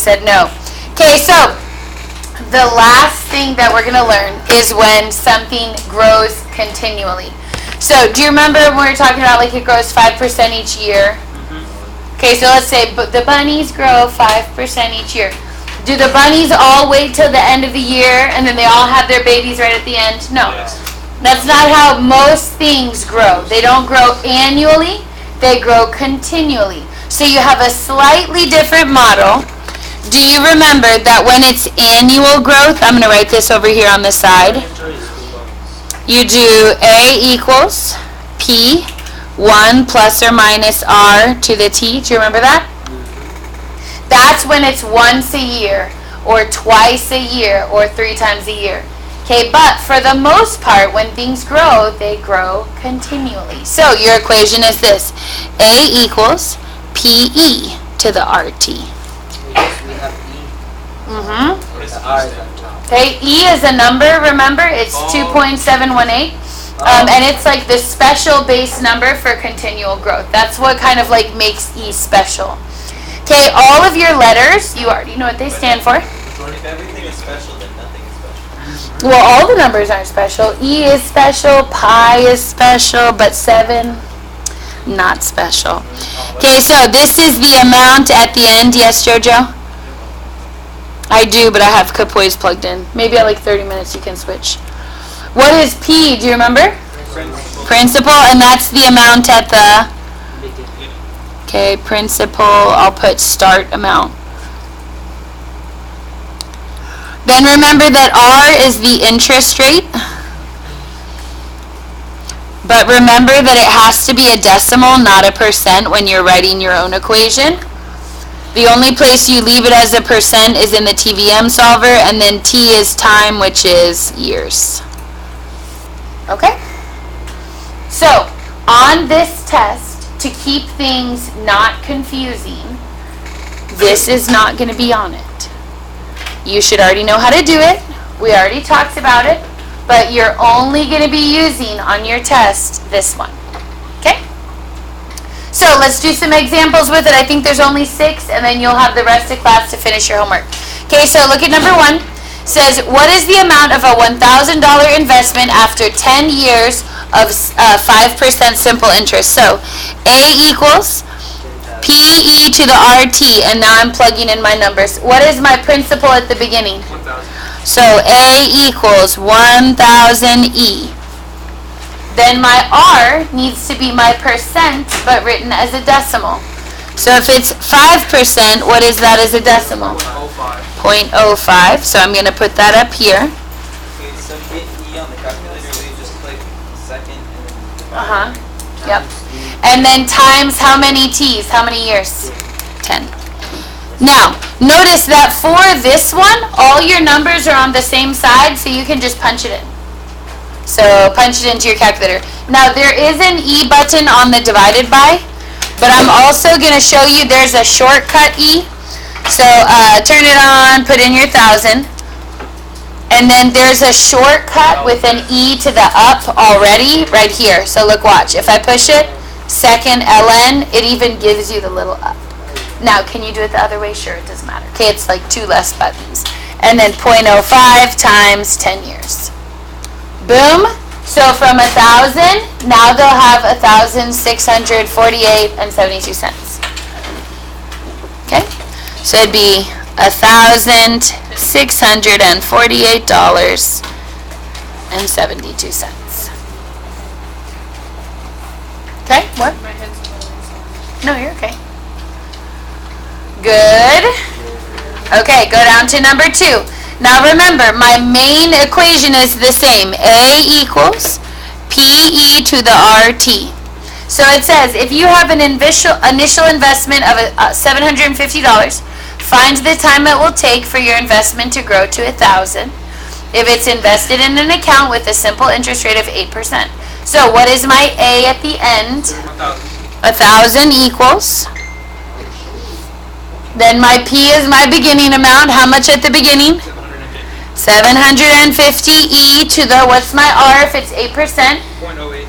said no. Okay, so the last thing that we're going to learn is when something grows continually. So do you remember when we were talking about like it grows 5% each year? Okay, so let's say the bunnies grow 5% each year. Do the bunnies all wait till the end of the year and then they all have their babies right at the end? No. That's not how most things grow. They don't grow annually, they grow continually. So you have a slightly different model. Do you remember that when it's annual growth, I'm going to write this over here on the side. You do A equals P, 1 plus or minus R to the T. Do you remember that? That's when it's once a year, or twice a year, or 3 times a year. Okay, but for the most part, when things grow, they grow continually. So your equation is this. A equals PE to the RT. Okay, E is a number, remember? It's 2.718. And it's like the special base number for continual growth. That's what kind of like makes E special. Okay, all of your letters, you already know what they stand for. If everything is special, then nothing is special. Well, all the numbers aren't special. E is special, pi is special, but 7, not special. Okay, so this is the amount at the end. Yes, Jojo? I do, but I have Capoise plugged in. Maybe at like 30 minutes you can switch. What is P? Do you remember? Principal, and that's the amount at the... Okay, principal, I'll put start amount. Then remember that R is the interest rate. But remember that it has to be a decimal, not a percent when you're writing your own equation. The only place you leave it as a percent is in the TVM solver, and then T is time, which is years. Okay? So, on this test, to keep things not confusing, this is not going to be on it. You should already know how to do it. We already talked about it. But you're only going to be using on your test this one. Okay? So let's do some examples with it. I think there's only 6, and then you'll have the rest of class to finish your homework. Okay, so look at number 1. It says, what is the amount of a $1,000 investment after 10 years of 5% simple interest? So A equals PE to the RT, and now I'm plugging in my numbers. What is my principal at the beginning? 1,000. So A equals 1,000 E. Then my R needs to be my percent, but written as a decimal. So if it's 5%, what is that as a decimal? 0.05. So I'm going to put that up here. Okay, so to get E on the calculator, we just click second and then divide. Yep. And then times how many T's? How many years? 10. Now, notice that for this one, all your numbers are on the same side, so you can just punch it in. So punch it into your calculator. Now, there is an E button on the divided by, but I'm also going to show you there's a shortcut E. So turn it on, put in your 1,000. And then there's a shortcut with an E to the up already right here. So look, watch. If I push it, second ln, it even gives you the little up. Now, can you do it the other way? Sure, it doesn't matter. Okay, it's like 2 less buttons. And then 0.05 times 10 years. Boom. So from 1,000, now they'll have 1,648 and 72 cents. Okay? So it'd be $1,648 and 72 cents. Okay? What? No, you're okay. Good. Okay, go down to number 2. Now remember, my main equation is the same. A equals PE to the RT. So it says, if you have an initial investment of $750, find the time it will take for your investment to grow to 1,000 if it's invested in an account with a simple interest rate of 8%. So what is my A at the end? 1,000 equals. Then my P is my beginning amount. How much at the beginning? 750 E to the, what's my R if it's 8%? 0.08.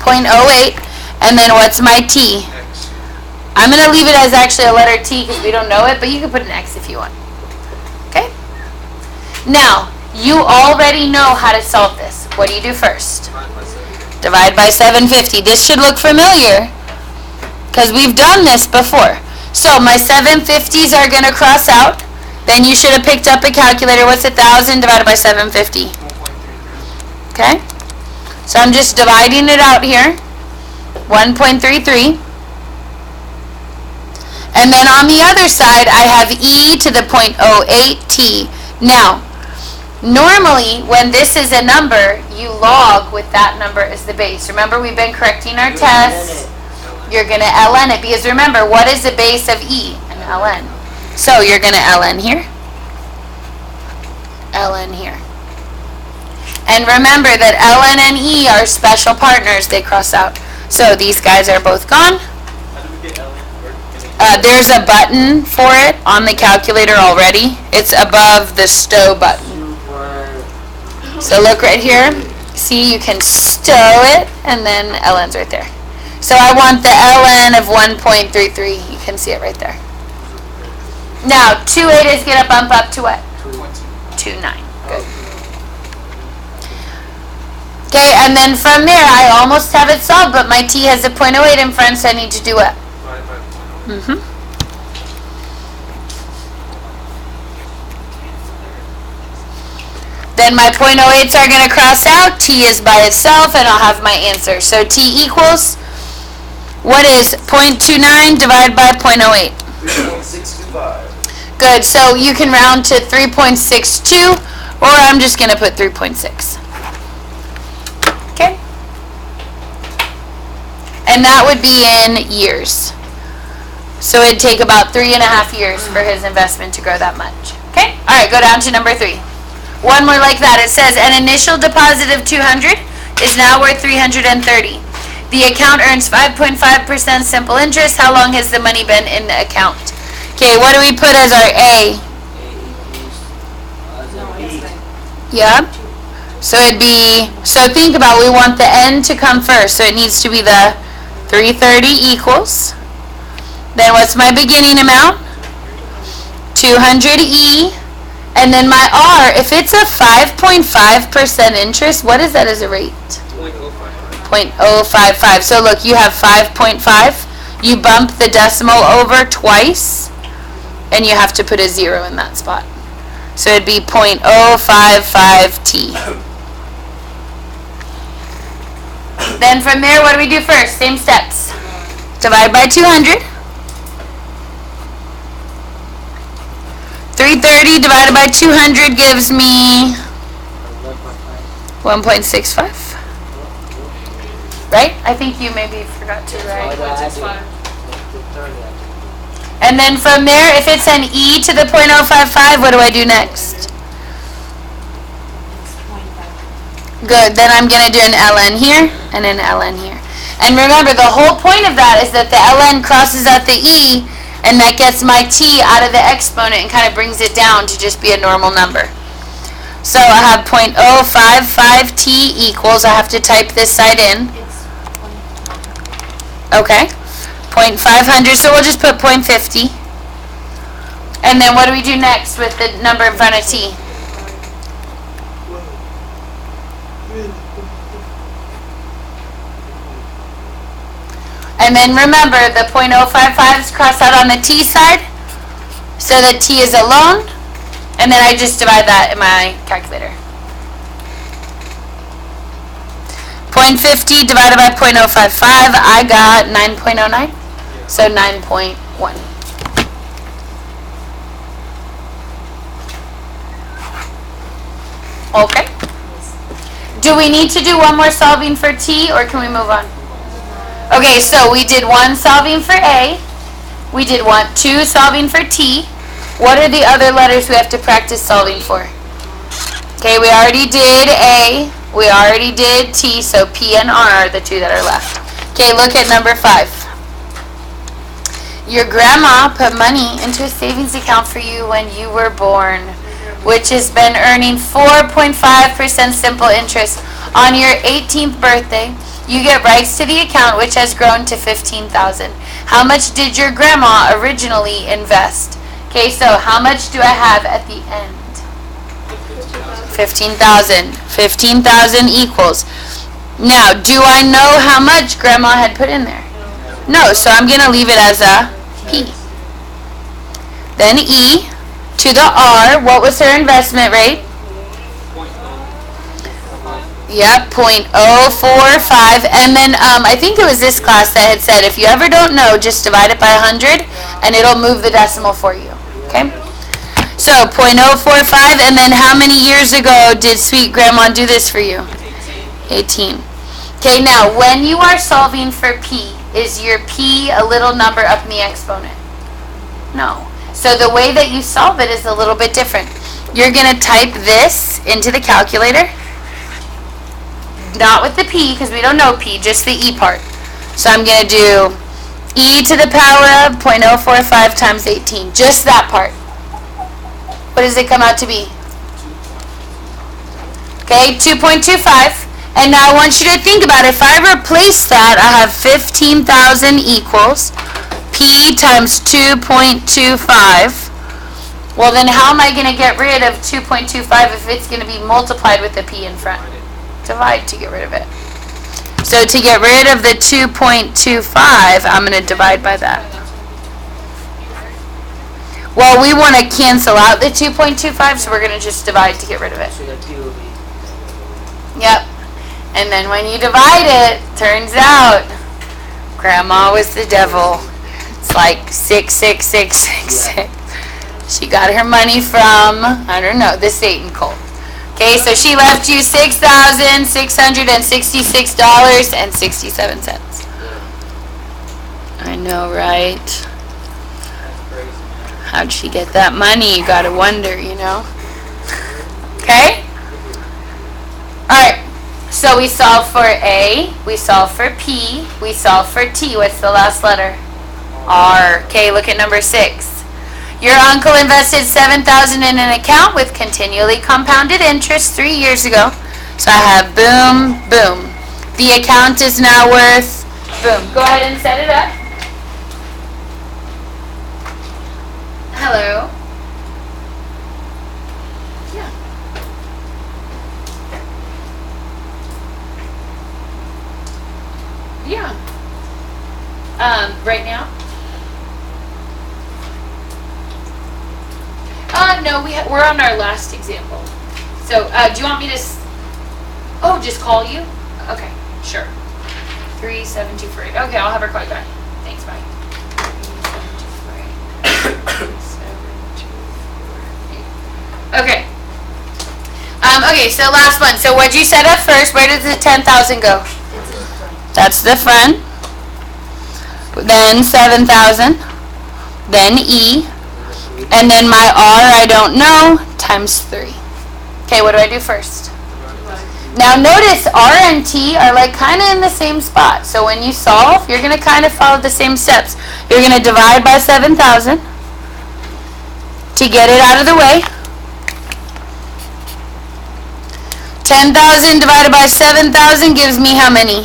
0.08. And then what's my T? X. I'm going to leave it as actually a letter T because we don't know it, but you can put an X if you want. Okay? Now, you already know how to solve this. What do you do first? Divide by 750. This should look familiar because we've done this before. So my 750s are going to cross out. Then you should have picked up a calculator. What's 1,000 divided by 750? Okay? So I'm just dividing it out here. 1.33. And then on the other side, I have e to the 0.08t. Now, normally, when this is a number, you log with that number as the base. Remember, we've been correcting our tests. You're going to ln it. Because remember, what is the base of e? An ln. So you're going to ln here. Ln here. And remember that ln and e are special partners. They cross out. So these guys are both gone. How do we get ln? There's a button for it on the calculator already. It's above the stow button. So look right here. See, you can stow it, and then ln's right there. So I want the ln of 1.33. You can see it right there. Now, 2.8 is going to bump up to what? 2.9. Good. Okay, and then from there, I almost have it solved, but my t has a 0.08 in front, so I need to do what? Then my 0.08s are going to cross out. T is by itself, and I'll have my answer. So T equals, what is 0.29 divided by 0.08? 3.625. Good. So you can round to 3.62, or I'm just going to put 3.6. Okay? And that would be in years. So it'd take about 3.5 years for his investment to grow that much. Okay? All right, go down to number 3. One more like that. It says an initial deposit of 200 is now worth 330. The account earns 5.5% simple interest. How long has the money been in the account? Okay, what do we put as our A? Yeah. So it'd be, so think about, we want the N to come first. So it needs to be the 330 equals. Then what's my beginning amount? 200E. And then my R, if it's a 5.5% interest, what is that as a rate? 0.055. So look, you have 5.5. You bump the decimal over twice, and you have to put a 0 in that spot. So it'd be 0.055T. Then from there, what do we do first? Same steps. Divide by 200. 330 divided by 200 gives me 1.65. Right? I think you maybe forgot to write. And then from there, if it's an e to the 0.055, what do I do next? Good. Then I'm going to do an ln here and an ln here. And remember, the whole point of that is that the ln crosses out the e, and that gets my t out of the exponent and kind of brings it down to just be a normal number. So I have 0.055t equals, I have to type this side in. Okay. 0.500, so we'll just put 0.50. And then what do we do next with the number in front of t? And then remember, the 0.055s cross out on the t side, so that t is alone, and then I just divide that in my calculator. 0.50 divided by 0.055, I got 9.09, so 9.1. Okay. Do we need to do one more solving for t, or can we move on? Okay, so we did one solving for A. We did two solving for T. What are the other letters we have to practice solving for? Okay, we already did A. We already did T, so P and R are the two that are left. Okay, look at number 5. Your grandma put money into a savings account for you when you were born, which has been earning 4.5% simple interest. On your 18th birthday, You get rights to the account, which has grown to $15,000. How much did your grandma originally invest? Okay, so how much do I have at the end? 15,000. 15,000 equals. Now, do I know how much grandma had put in there? No, so I'm going to leave it as a P. Then E to the R, what was her investment rate? Yep, 0.045. And then I think it was this class that had said, if you ever don't know, just divide it by 100 and it'll move the decimal for you. Okay? So 0.045, and then how many years ago did sweet grandma do this for you? 18. Okay, now when you are solving for P, is your P a little number up in the exponent? No. So the way that you solve it is a little bit different. You're going to type this into the calculator. Not with the P, because we don't know P, just the E part. So I'm going to do E to the power of 0.045 times 18. Just that part. What does it come out to be? Okay, 2.25. And now I want you to think about it. If I replace that, I have 15,000 equals P times 2.25. Well, then how am I going to get rid of 2.25 if it's going to be multiplied with the P in front? Divide to get rid of it. So to get rid of the 2.25, I'm going to divide by that. Well, we want to cancel out the 2.25, so we're going to just divide to get rid of it. Yep. And then when you divide it, turns out grandma was the devil. It's like 66666. She got her money from, I don't know, the Satan cult. Okay, so she left you $6,666.67. I know, right? How'd she get that money? You gotta wonder, you know? Okay? Alright, so we solve for A, we solve for P, we solve for T. What's the last letter? R. Okay, look at number 6. Your uncle invested $7,000 in an account with continually compounded interest 3 years ago. So I have boom, boom. The account is now worth, boom. Go ahead and set it up. Hello. Yeah. Yeah. Right now? No, we're on our last example. So, do you want me to, just call you? Okay, sure. 3724. Okay, I'll have her call you back. Thanks, bye. 3724. Okay. Okay, so last one. So what'd you set up first? Where did the 10,000 go? That's the front. Then 7,000. Then E. And then my R, I don't know, times 3. Okay, what do I do first? Now notice R and T are like kind of in the same spot. So when you solve, you're going to kind of follow the same steps. You're going to divide by 7,000 to get it out of the way. 10,000 divided by 7,000 gives me how many?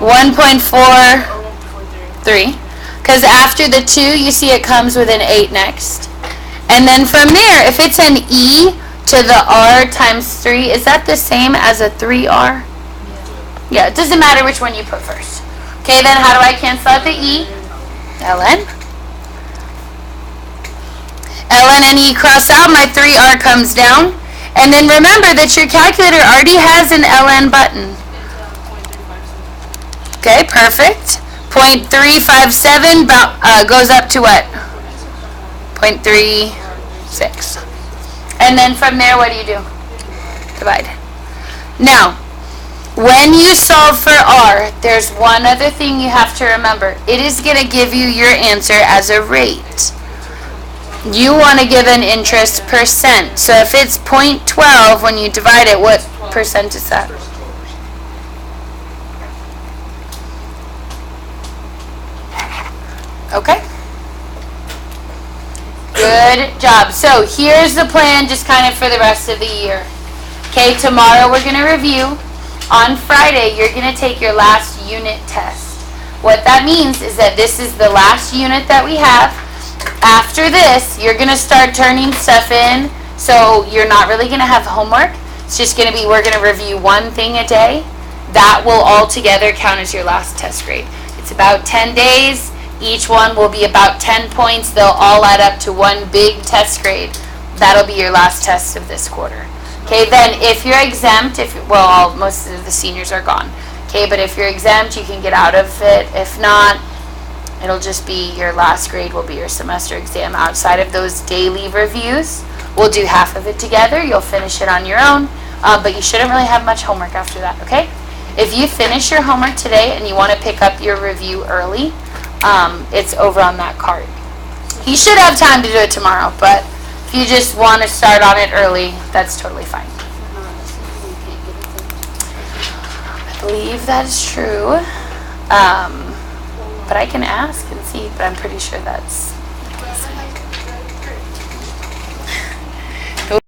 1.43. Because after the 2, you see it comes with an 8 next. And then from there, if it's an E to the R times 3, is that the same as a 3R? Yeah, it doesn't matter which one you put first. Okay, then how do I cancel out the E? ln. ln and E cross out, my 3R comes down. And then remember that your calculator already has an ln button. Okay, perfect. 0.357 goes up to what? 0.36. And then from there, what do? Divide. Now, when you solve for R, there's one other thing you have to remember. It is going to give you your answer as a rate. You want to give an interest percent. So if it's 0.12 when you divide it, what percent is that? Okay. Good job. So here's the plan just kind of for the rest of the year. Okay, tomorrow we're going to review. On Friday, you're going to take your last unit test. What that means is that this is the last unit that we have. After this, you're going to start turning stuff in, so you're not really going to have homework. It's just going to be, we're going to review one thing a day. That will all together count as your last test grade. It's about 10 days. Each one will be about 10 points. They'll all add up to one big test grade. That'll be your last test of this quarter. Okay, then if you're exempt, most of the seniors are gone. Okay, but if you're exempt, you can get out of it. If not, it'll just be your last grade will be your semester exam. Outside of those daily reviews, we'll do half of it together. You'll finish it on your own, but you shouldn't really have much homework after that, okay? If you finish your homework today and you want to pick up your review early, it's over on that card. You should have time to do it tomorrow, but if you just want to start on it early, that's totally fine. I believe that is true, but I can ask and see, but I'm pretty sure that's